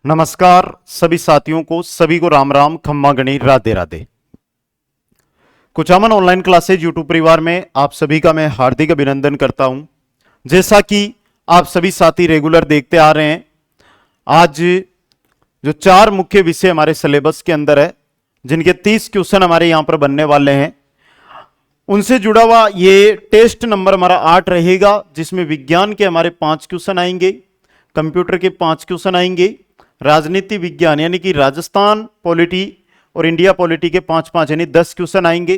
नमस्कार सभी साथियों को, सभी को राम राम, खम्मा गणी, Radhe Radhe. Kuchaman online classes YouTube परिवार में आप सभी का मैं हार्दिक अभिनंदन करता हूं। जैसा कि आप सभी साथी रेगुलर देखते आ रहे हैं, आज जो 4 मुख्य विषय हमारे सिलेबस के अंदर है, जिनके 30 क्वेश्चन हमारे यहां पर बनने वाले हैं, उनसे जुड़ा हुआ ये टेस्ट नंबर हमारा 8 रहेगा, जिसमें विज्ञान के हमारे 5 क्वेश्चन आएंगे, कंप्यूटर के 5 क्वेश्चन आएंगे, राजनीति विज्ञान यानी कि राजस्थान पॉलिटी और इंडिया पॉलिटी के 5-5 यानी 10 क्वेश्चन आएंगे,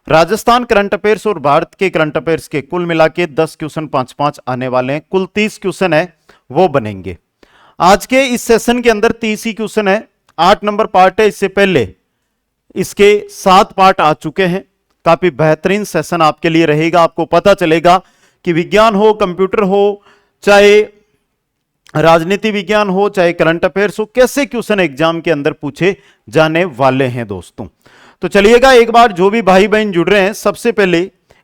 राजस्थान करंट अफेयर्स और भारत के करंट अफेयर्स के कुल मिला के 10 क्वेश्चन 5-5 आने वाले हैं। कुल 30 क्वेश्चन है वो बनेंगे। आज के इस सेशन के अंदर 30 ही क्वेश्चन है, 8 नंबर पार्ट है। इससे पहले इसके 7 पार्ट आ चुके हैं। काफी बेहतरीन सेशन आपके लिए रहेगा। आपको पता चलेगा कि विज्ञान हो, कंप्यूटर हो, चाहे राजनीति विज्ञान हो, चाहे करंट अफेयर्स हो, कैसे क्वेश्चन एग्जाम के अंदर पूछे जाने वाले हैं दोस्तों। तो चलिएगा, एक बार जो भी भाई बहन जुड़ रहे हैं, सबसे पहले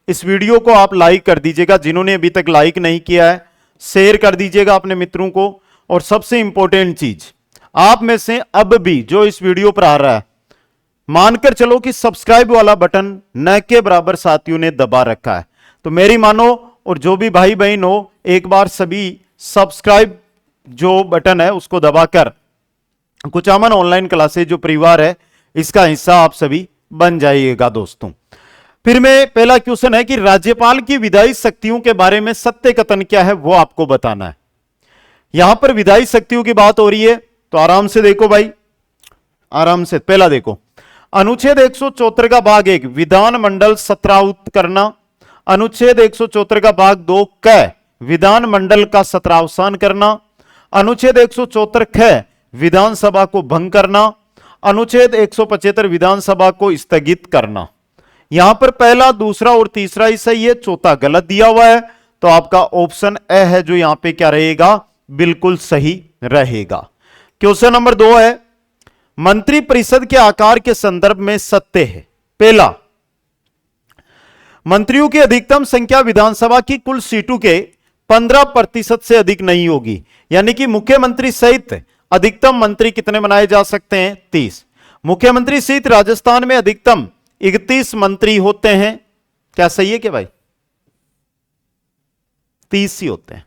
इस वीडियो को आप लाइक कर दीजिएगा। जिन्होंने अभी तक लाइक नहीं किया है, शेयर कर दीजिएगा अपने मित्रों को। और सबसे इंपॉर्टेंट चीज, आप में से अब भी जो इस वीडियो पर आ रहा है, मानकर चलो कि सब्सक्राइब वाला बटन न के बराबर साथियों ने दबा रखा है, तो मेरी मानो और जो भी भाई बहन हो, एक बार सभी सब्सक्राइब जो बटन है उसको दबाकर कुचामन ऑनलाइन क्लासेज जो परिवार है इसका हिस्सा आप सभी बन जाइएगा दोस्तों। फिर में पहला क्वेश्चन है कि राज्यपाल की विधायी शक्तियों के बारे में सत्य कथन क्या है, वो आपको बताना है। यहां पर विधायी शक्तियों की बात हो रही है, तो आराम से देखो भाई, आराम से। पहला देखो, अनुच्छेद 174 का भाग 1 विधानमंडल सत्रावत करना, अनुच्छेद 174 का भाग 2 क विधानमंडल का सत्रावसान करना, अनुच्छेद 174 ख विधानसभा को भंग करना, अनुच्छेद 175 विधानसभा को स्थगित करना। यहां पर पहला, दूसरा और तीसरा ही सही है, चौथा गलत दिया हुआ है, तो आपका ऑप्शन ए है जो यहां पे क्या रहेगा, बिल्कुल सही रहेगा। क्वेश्चन नंबर 2 है, मंत्रिपरिषद के आकार के संदर्भ में सत्य है। पहला, मंत्रियों की अधिकतम संख्या विधानसभा की कुल सीटों के 15% से अधिक नहीं होगी, यानी कि मुख्यमंत्री सहित अधिकतम मंत्री कितने बनाए जा सकते हैं, 30। मुख्यमंत्री सहित राजस्थान में अधिकतम 31 मंत्री होते हैं। क्या सही है क्या भाई? 30 ही होते हैं,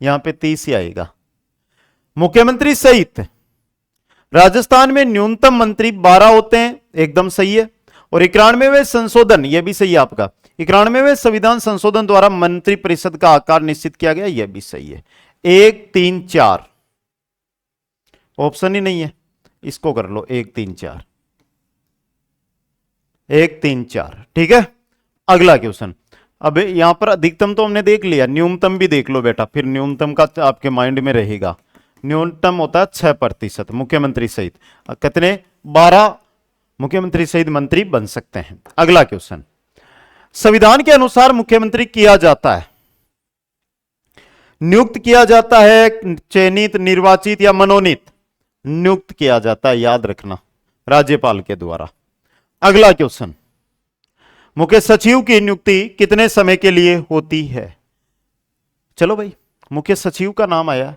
यहां पे 30 ही आएगा। मुख्यमंत्री सहित राजस्थान में न्यूनतम मंत्री 12 होते हैं, एकदम सही है। और 91वें संशोधन, यह भी सही है आपका, 91वें संविधान संशोधन द्वारा मंत्रिपरिषद का आकार निश्चित किया गया, यह भी सही है। 1 3 4 ऑप्शन ही नहीं है, इसको कर लो 1 3 4, 1 3 4, ठीक है। अगला क्वेश्चन, अब यहां पर अधिकतम तो हमने देख लिया, न्यूनतम भी देख लो बेटा, फिर न्यूनतम का आपके माइंड में रहेगा। न्यूनतम होता है 6% मुख्यमंत्री सहित, कितने, 12 मुख्यमंत्री सहित मंत्री बन सकते हैं। अगला क्वेश्चन, संविधान के अनुसार मुख्यमंत्री किया जाता है, नियुक्त किया जाता है, चयनित, निर्वाचित या मनोनीत? नियुक्त किया जाता है, याद रखना, राज्यपाल के द्वारा। अगला क्वेश्चन, मुख्य सचिव की नियुक्ति कितने समय के लिए होती है? चलो भाई, मुख्य सचिव का नाम आया,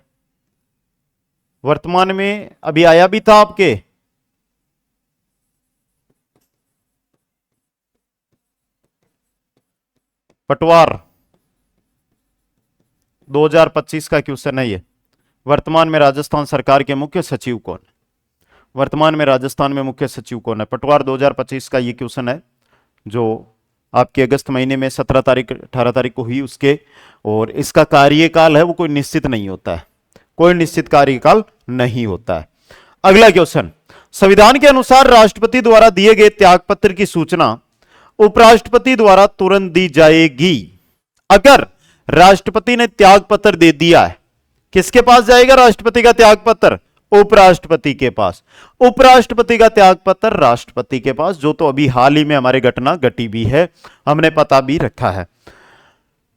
वर्तमान में अभी आया भी था आपके, पटवार 2025 का क्वेश्चन है ये। वर्तमान में राजस्थान सरकार के मुख्य सचिव कौन है? वर्तमान में राजस्थान में मुख्य सचिव कौन है? पटवार 2025 का ये क्वेश्चन है, जो आपके अगस्त महीने में 17 तारीख 18 तारीख को हुई उसके। और इसका कार्यकाल है वो कोई निश्चित नहीं होता है, कोई निश्चित कार्यकाल नहीं होता है। अगला क्वेश्चन, संविधान के अनुसार राष्ट्रपति द्वारा दिए गए त्यागपत्र की सूचना उपराष्ट्रपति द्वारा तुरंत दी जाएगी। अगर राष्ट्रपति ने त्यागपत्र दे दिया है, किसके पास जाएगा राष्ट्रपति का त्यागपत्र? उपराष्ट्रपति के पास। उपराष्ट्रपति का त्यागपत्र राष्ट्रपति के पास, जो तो अभी हाल ही में हमारे घटना घटी भी है, हमने पता भी रखा है।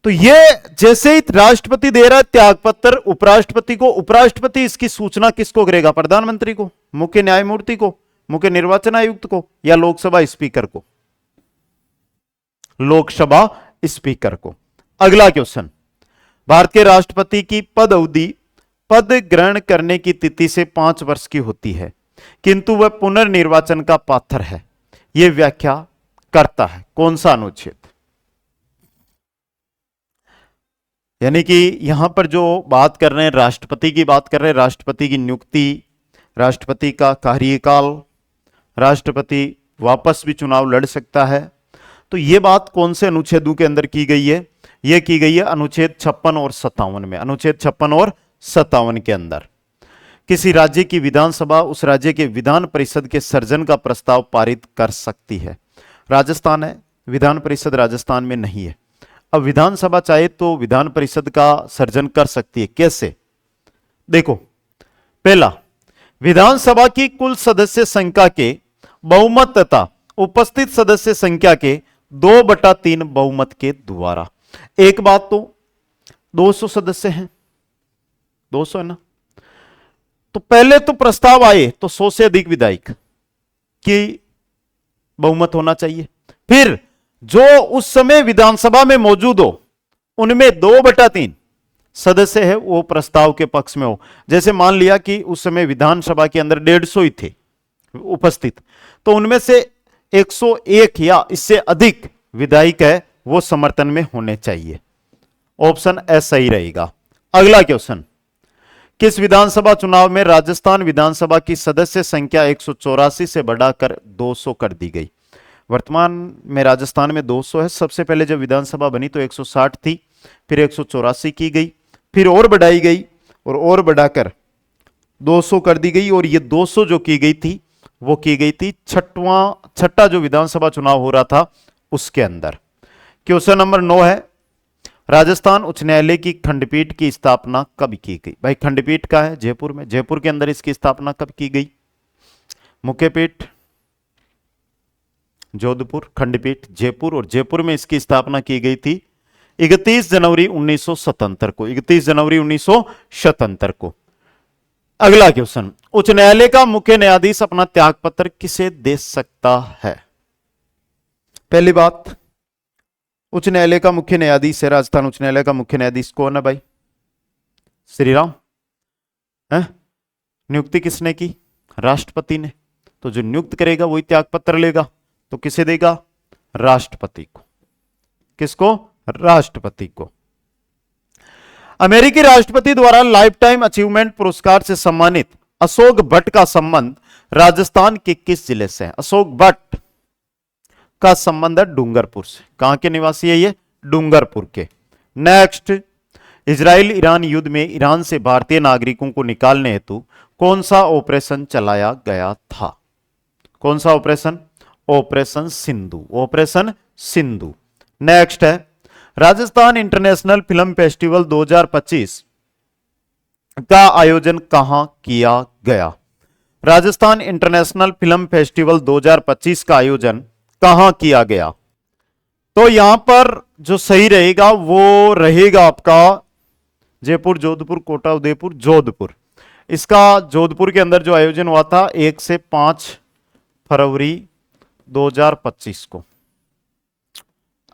तो ये जैसे ही राष्ट्रपति दे रहा है त्यागपत्र उपराष्ट्रपति को, उपराष्ट्रपति इसकी सूचना किसको करेगा? प्रधानमंत्री को, मुख्य न्यायमूर्ति को, मुख्य निर्वाचन आयुक्त को, या लोकसभा स्पीकर को? लोकसभा स्पीकर को। अगला क्वेश्चन, भारत के राष्ट्रपति की पद अवधि पद ग्रहण करने की तिथि से 5 वर्ष की होती है, किंतु वह पुनर्निर्वाचन का पात्र है, यह व्याख्या करता है कौन सा अनुच्छेद? यानी कि यहां पर जो बात कर रहे हैं, राष्ट्रपति की बात कर रहे हैं, राष्ट्रपति की नियुक्ति, राष्ट्रपति का कार्यकाल, राष्ट्रपति वापस भी चुनाव लड़ सकता है। तो यह बात कौन से अनुच्छेदों के अंदर की गई है? यह की गई है अनुच्छेद 56 और 57 में। अनुच्छेद 56 और 57 के अंदर किसी राज्य की विधानसभा उस राज्य के विधान परिषद के सर्जन का प्रस्ताव पारित कर सकती है। राजस्थान है, विधान परिषद राजस्थान में नहीं है। अब विधानसभा चाहे तो विधान परिषद का सर्जन कर सकती है। कैसे? देखो, पहला, विधानसभा की कुल सदस्य संख्या के बहुमत तथा उपस्थित सदस्य संख्या के 2/3 बहुमत के द्वारा। एक बात तो 200 सदस्य हैं, 200 है ना, तो पहले तो प्रस्ताव आए तो 100 से अधिक विधायक की बहुमत होना चाहिए। फिर जो उस समय विधानसभा में मौजूद हो उनमें 2/3 सदस्य है वो प्रस्ताव के पक्ष में हो। जैसे मान लिया कि उस समय विधानसभा के अंदर 150 ही थे उपस्थित, तो उनमें से 101 या इससे अधिक विधायक है वो समर्थन में होने चाहिए। ऑप्शन ए सही रहेगा। अगला क्वेश्चन, किस विधानसभा चुनाव में राजस्थान विधानसभा की सदस्य संख्या 184 से बढ़ाकर 200 कर दी गई? वर्तमान में राजस्थान में 200 है। सबसे पहले जब विधानसभा बनी तो 160 थी, फिर 184 की गई, फिर और बढ़ाई गई और बढ़ाकर 200 कर दी गई। और ये 200 जो की गई थी वो की गई थी छठा जो विधानसभा चुनाव हो रहा था उसके अंदर। क्वेश्चन नंबर 9 है, राजस्थान उच्च न्यायालय की खंडपीठ की स्थापना कब की गई? भाई खंडपीठ का है जयपुर में, जयपुर के अंदर इसकी स्थापना कब की गई? मुख्य पीठ जोधपुर, खंडपीठ जयपुर, और जयपुर में इसकी स्थापना की गई थी 31 जनवरी 1977 को। 31 जनवरी 1977 को। अगला क्वेश्चन, उच्च न्यायालय का मुख्य न्यायाधीश अपना त्यागपत्र किसे दे सकता है? पहली बात, उच्च न्यायालय का मुख्य न्यायाधीश है, राजस्थान उच्च न्यायालय का मुख्य न्यायाधीश कौन है भाई? श्री राम है। नियुक्ति किसने की? राष्ट्रपति ने। तो जो नियुक्त करेगा वही त्यागपत्र लेगा, तो किसे देगा? राष्ट्रपति को। किसको? राष्ट्रपति को। अमेरिकी राष्ट्रपति द्वारा लाइफ टाइम अचीवमेंट पुरस्कार से सम्मानित अशोक भट्ट का संबंध राजस्थान के किस जिले से है? अशोक भट्ट का संबंध है डूंगरपुर से। कहां के निवासी है ये? डूंगरपुर के। नेक्स्ट, इजराइल ईरान युद्ध में ईरान से भारतीय नागरिकों को निकालने हेतु कौन सा ऑपरेशन चलाया गया था? कौन सा operation? Operation Sindhu. Operation Sindhu. Next है, राजस्थान इंटरनेशनल फिल्म फेस्टिवल 2025 का आयोजन कहां किया गया? राजस्थान इंटरनेशनल फिल्म फेस्टिवल 2025 का आयोजन कहां किया गया? तो यहां पर जो सही रहेगा वो रहेगा आपका जयपुर, जोधपुर, कोटा, उदयपुर, जोधपुर। इसका जोधपुर के अंदर जो आयोजन हुआ था 1 से 5 फरवरी 2025 को।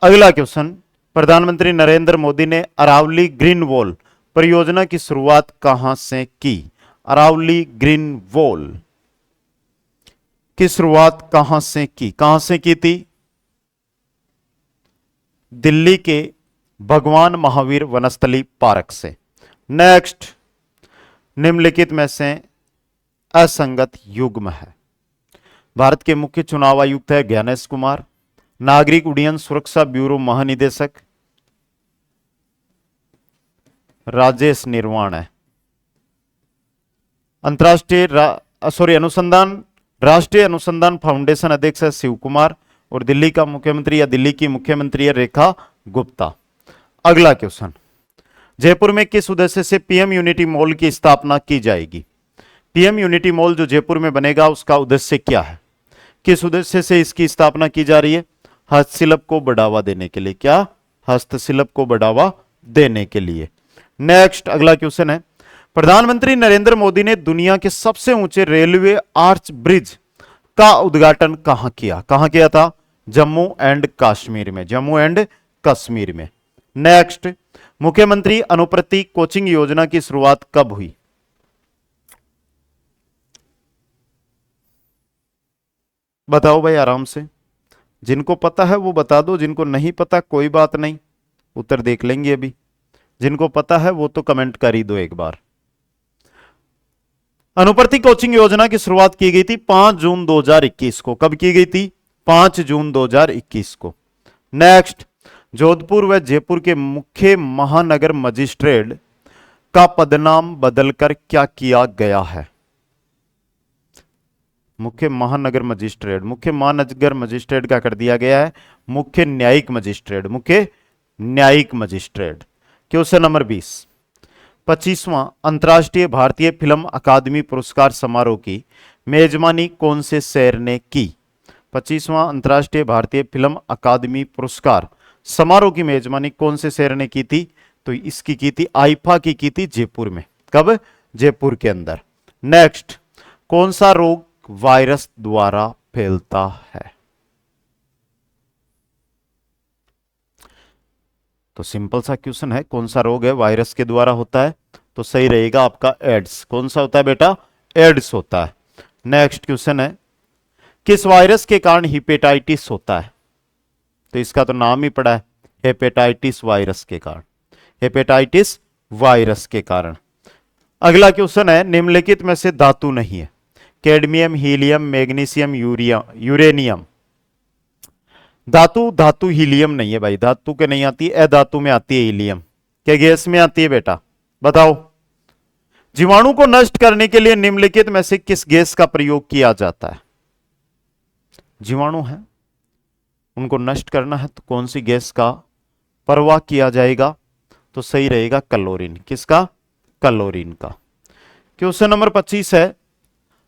अगला क्वेश्चन, प्रधानमंत्री नरेंद्र मोदी ने अरावली ग्रीन वॉल परियोजना की शुरुआत कहां से की? अरावली ग्रीन वॉल की शुरुआत कहां से की? कहां से की थी? दिल्ली के भगवान महावीर वनस्थली पार्क से। नेक्स्ट, निम्नलिखित में से असंगत युग्म है। भारत के मुख्य चुनाव आयुक्त है ज्ञानेश कुमार। नागरिक उड्डयन सुरक्षा ब्यूरो महानिदेशक राजेश निर्वाण है। राष्ट्रीय अनुसंधान फाउंडेशन अध्यक्ष है शिव कुमार। और दिल्ली का मुख्यमंत्री या दिल्ली की मुख्यमंत्री है रेखा गुप्ता। अगला क्वेश्चन, जयपुर में किस उद्देश्य से पीएम यूनिटी मॉल की स्थापना की जाएगी? पीएम यूनिटी मॉल जो जयपुर में बनेगा उसका उद्देश्य क्या है? किस उद्देश्य से इसकी स्थापना की जा रही है? हस्तशिल्प को बढ़ावा देने के लिए। क्या? हस्तशिल्प को बढ़ावा देने के लिए। नेक्स्ट, अगला क्वेश्चन है, प्रधानमंत्री नरेंद्र मोदी ने दुनिया के सबसे ऊंचे रेलवे आर्च ब्रिज का उद्घाटन कहां किया? कहां किया था? जम्मू एंड कश्मीर में। जम्मू एंड कश्मीर में। नेक्स्ट, मुख्यमंत्री अनुप्रति कोचिंग योजना की शुरुआत कब हुई? बताओ भाई आराम से, जिनको पता है वो बता दो, जिनको नहीं पता कोई बात नहीं, उत्तर देख लेंगे अभी। जिनको पता है वो तो कमेंट कर ही दो एक बार। अनुपर्ति कोचिंग योजना की शुरुआत की गई थी 5 जून 2021 को। कब की गई थी? 5 जून 2021 को। नेक्स्ट, जोधपुर व जयपुर के मुख्य महानगर मजिस्ट्रेट का पदनाम बदलकर क्या किया गया है? मुख्य महानगर मजिस्ट्रेट, मुख्य महानगर मजिस्ट्रेट का कर दिया गया है मुख्य न्यायिक मजिस्ट्रेट, मुख्य न्यायिक मजिस्ट्रेट। क्वेश्चन नंबर 20, 25वां अंतर्राष्ट्रीय भारतीय फिल्म अकादमी पुरस्कार समारोह की मेजबानी कौन से शहर ने की? 25वां अंतर्राष्ट्रीय भारतीय फिल्म अकादमी पुरस्कार समारोह की मेजबानी कौन से शहर ने की थी? तो इसकी की थी आईफा की थी जयपुर में। कब? जयपुर के अंदर। नेक्स्ट, कौन सा रोग वायरस द्वारा फैलता है? तो सिंपल सा क्वेश्चन है, कौन सा रोग है वायरस के द्वारा होता है? तो सही रहेगा आपका एड्स। कौन सा होता है बेटा? एड्स होता है। नेक्स्ट क्वेश्चन है, किस वायरस के कारण हिपेटाइटिस होता है? तो इसका तो नाम ही पड़ा है, हेपेटाइटिस वायरस के कारण, हेपेटाइटिस वायरस के कारण। अगला क्वेश्चन है, निम्नलिखित में से धातु नहीं है? Cadmium, helium, magnesium, uranium. धातु हीलियम नहीं है भाई, धातु के नहीं आती, अधातु में आती है हीलियम। क्या गैस में आती है बेटा? बताओ। जीवाणु को नष्ट करने के लिए निम्नलिखित में से किस गैस का प्रयोग किया जाता है? जीवाणु है, उनको नष्ट करना है तो कौन सी गैस का प्रवाह किया जाएगा? तो सही रहेगा क्लोरीन। किसका? क्लोरीन का। क्वेश्चन नंबर 25 है,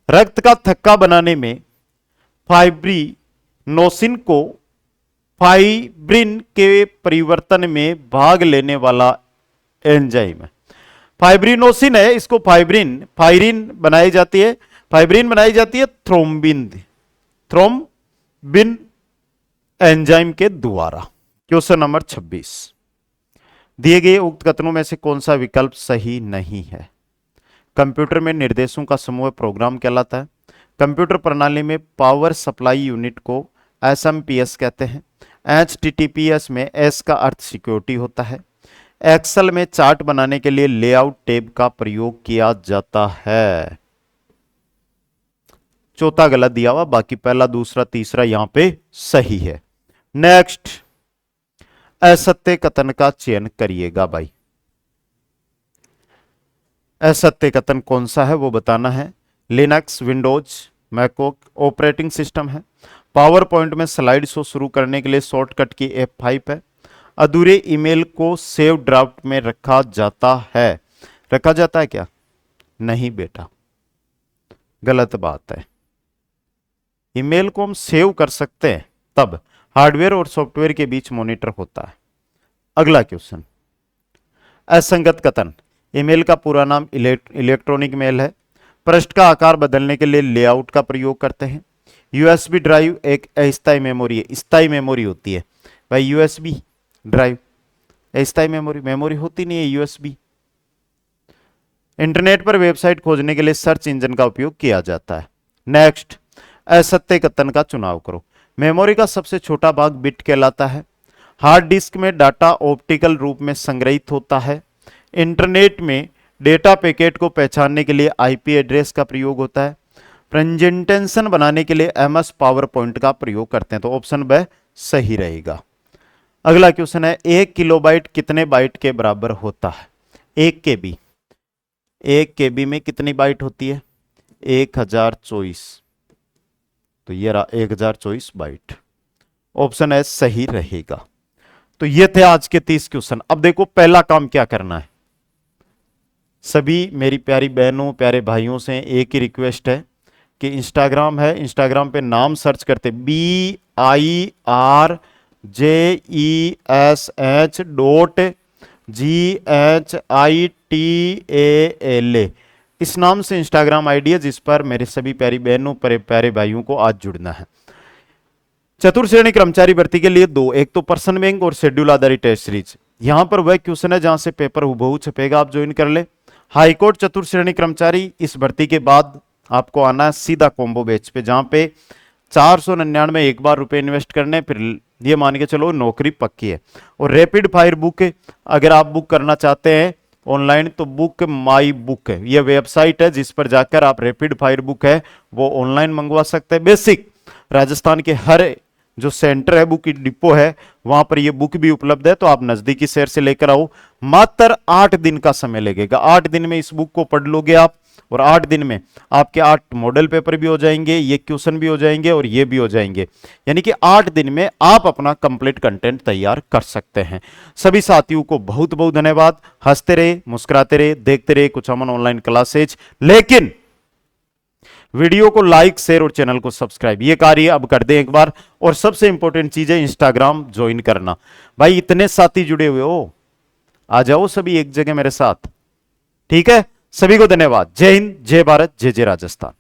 रक्त का थक्का बनाने में फाइब्रिनोसिन को फाइब्रिन के परिवर्तन में भाग लेने वाला एंजाइम है। फाइब्रिनोसिन है, इसको फाइरिन बनाई जाती है, फाइब्रिन बनाई जाती है थ्रोम्बिन एंजाइम के द्वारा। क्वेश्चन नंबर 26, दिए गए उक्त कथनों में से कौन सा विकल्प सही नहीं है? कंप्यूटर में निर्देशों का समूह प्रोग्राम कहलाता है। कंप्यूटर प्रणाली में पावर सप्लाई यूनिट को एसएमपीएस कहते हैं। एचटीटीपीएस में एस का अर्थ सिक्योरिटी होता है। एक्सेल में चार्ट बनाने के लिए लेआउट टैब का प्रयोग किया जाता है। चौथा गलत दिया हुआ, बाकी पहला, दूसरा, तीसरा यहां पे सही है। नेक्स्ट, असत्य कथन का चयन करिएगा भाई। असत्य कथन कौन सा है वो बताना है। Linux, Windows, Mac operating system है। पावर पॉइंट में स्लाइड शो शुरू करने के लिए शॉर्टकट की F5 है। अधूरे ईमेल को सेव ड्राफ्ट में रखा जाता है। रखा जाता है क्या? नहीं बेटा, गलत बात है। ईमेल को हम सेव कर सकते हैं तब हार्डवेयर और सॉफ्टवेयर के बीच मॉनिटर होता है। अगला क्वेश्चन, असंगत कथन। ईमेल का पूरा नाम इलेक्ट्रॉनिक मेल है। पृष्ठ का आकार बदलने के लिए लेआउट का प्रयोग करते हैं। यूएसबी ड्राइव एक अस्थायी मेमोरी है, स्थायी मेमोरी होती है भाई। यूएसबी ड्राइव अस्थायी मेमोरी होती नहीं है यूएसबी। इंटरनेट पर वेबसाइट खोजने के लिए सर्च इंजन का उपयोग किया जाता है। नेक्स्ट, असत्य कथन का चुनाव करो। मेमोरी का सबसे छोटा भाग बिट कहलाता है। हार्ड डिस्क में डाटा ऑप्टिकल रूप में संग्रहित होता है। इंटरनेट में डेटा पैकेट को पहचानने के लिए आईपी एड्रेस का प्रयोग होता है। प्रेजेंटेशन बनाने के लिए एमएस पावर पॉइंट का प्रयोग करते हैं। तो ऑप्शन ब सही रहेगा। अगला क्वेश्चन है, 1 किलोबाइट कितने बाइट के बराबर होता है? 1 केबी, 1 केबी में कितनी बाइट होती है? 1024। तो ये रहा 1024 बाइट। ऑप्शन है सही रहेगा। तो ये थे आज के 30 क्वेश्चन। अब देखो पहला काम क्या करना है। सभी मेरी प्यारी बहनों, प्यारे भाइयों से एक ही रिक्वेस्ट है कि इंस्टाग्राम है, इंस्टाग्राम पे नाम सर्च करते BIRJESH.GHITAL, इस नाम से इंस्टाग्राम आईडी है जिस पर मेरे सभी प्यारी बहनों, प्यारे भाइयों को आज जुड़ना है। चतुर्थ श्रेणी कर्मचारी भर्ती के लिए दो, एक तो पर्सन बैंक और शेड्यूल आधारित टेस्ट सीरीज। यहां पर वह क्वेश्चन है जहां से पेपर हुबहू छपेगा, आप ज्वाइन कर ले। हाईकोर्ट चतुर्थ श्रेणी कर्मचारी, इस भर्ती के बाद आपको आना है सीधा कॉम्बो बैच पे, जहां पे 499 एक बार रुपए इन्वेस्ट करने, फिर ये मान के चलो नौकरी पक्की है। और रैपिड फायर बुक अगर आप बुक करना चाहते हैं ऑनलाइन तो बुक माई बुक है, ये वेबसाइट है जिस पर जाकर आप रैपिड फायर बुक है वो ऑनलाइन मंगवा सकते हैं। बेसिक राजस्थान के हर जो सेंटर है, बुक डिपो है, वहां पर ये बुक भी उपलब्ध है, तो आप नजदीकी शहर से लेकर आओ। मात्र 8 दिन का समय लगेगा, 8 दिन में इस बुक को पढ़ लोगे आप, और 8 दिन में आपके 8 मॉडल पेपर भी हो जाएंगे, ये क्वेश्चन भी हो जाएंगे और ये भी हो जाएंगे, यानी कि 8 दिन में आप अपना कंप्लीट कंटेंट तैयार कर सकते हैं। सभी साथियों को बहुत बहुत धन्यवाद। हंसते रहे, मुस्कुराते रहे, देखते रहे कुछ अमन ऑनलाइन क्लासेज, लेकिन वीडियो को लाइक, शेयर और चैनल को सब्सक्राइब ये कार्य अब कर दें एक बार। और सबसे इंपॉर्टेंट चीज है इंस्टाग्राम ज्वाइन करना। भाई इतने साथी जुड़े हुए हो, आ जाओ सभी एक जगह मेरे साथ, ठीक है। सभी को धन्यवाद। जय हिंद, जय भारत, जय जय राजस्थान।